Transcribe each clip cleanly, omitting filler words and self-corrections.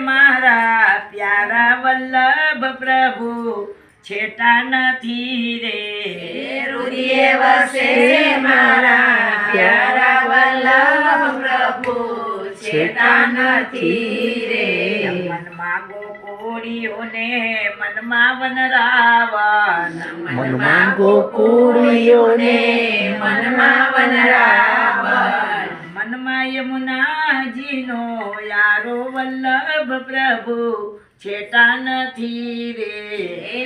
મારા પ્યારા વલ્લભ પ્રભુ છેટા નથી રે હૃદય વસે મારા પ્યારા વલ્લભ પ્રભુ છેટા નથી રે મનમાં ગોકુળીઓને મનમાં વનરાવન મનમાં ગોકુળીઓને મનમાં વનરાવન મનમાં યમુનાજીનો યારો વલ્લભ પ્રભુ છેટા નથી રે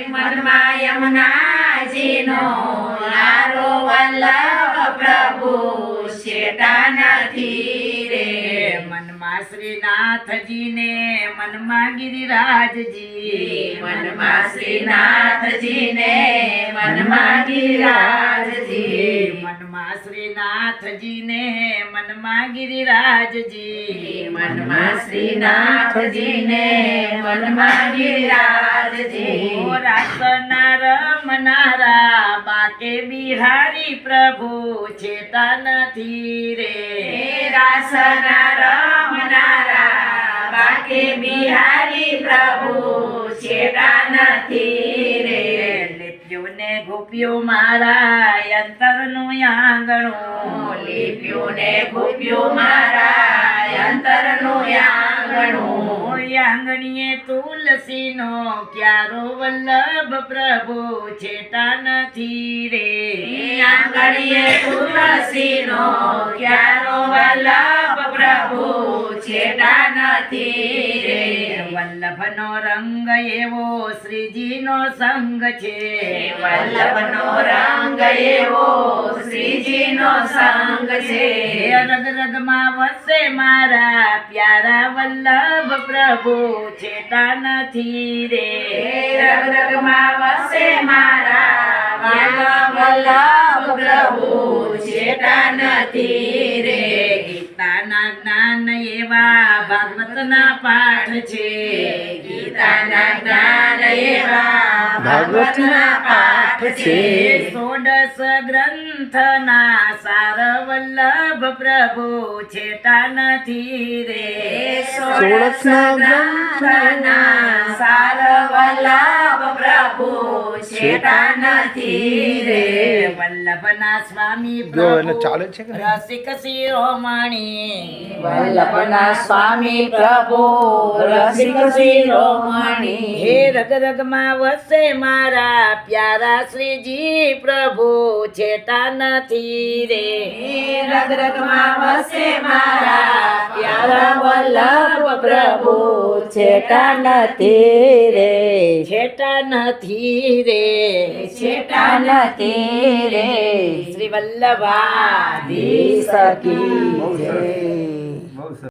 મનમાં યમુનાજીનો યારો વલ્લભ પ્રભુ છેટા નથી રે મનમાં શ્રીનાથજીને મનમાં ગિરિરાજજી મનમાં શ્રીનાથજીને મનમાં ગિરિરાજજી મનમાં શ્રીનાથજીને મનમાં ગિરિરાજજી મનમાં શ્રીનાથજીને મનમાં ગિરિરાજજી રાસના રમનારા બાકે બિહારી પ્રભુ છેટા નથી રે રાસના રમનારા બાકે બિહારી પ્રભુ છેટા નથી રે લીપ્યો ને ગોપ્યો મારા અંતરનું આંગણું લીપ્યો ને ગોપ્યો મારા અંતરનું આંગણું આંગણીએ તુલસીનો ક્યારો વલ્લભ પ્રભુ છેટા નથી રે આંગણીએ તુલસીનો ક્યારો વલ્લભ પ્રભુ છેટા નથી રે વલ્લભનો રંગ એવો શ્રીજીનો સંગ છે વલ્લભનો રંગ એવો શ્રીજીનો સંગ છે રગ રગમાં વસે મારા પ્યારા વલ્લભ પ્રભુ છેટા નથી રે રગ રગમાં વસે મારા વાલા વલ્લભ પ્રભુ છેટા નથી રે ગીતાના જ્ઞાન એવા ભાગવતના પાઠ છે ગીતાના જ્ઞાન એવા ભાગવતના પાઠ છે ષોડશ ગ્રંથના સાર વલ્લભ પ્રભુ છેટા નથી રે ષોડશના ગ્રંથના સાર વલ્લભ પ્રભુ છેટા નથી રે વલ્લભના સ્વામી જો એને પ્રભુ ચાલે છે કે નહીં? રસિક શિરોમણી વલ્લભના સ્વામી પ્રભુ રસિક શિરોમણી હે રગ રગમાં વસે મારા પ્યારા શ્રીજી પ્રભુ છેટા નથી રે રગ રગમાં વસે મારા પ્યારા વલ્લભ પ્રભુ છેટા નથી રે છેટા નથી રે છેટા નથી રે શ્રી વલ્લભાધી સખી જય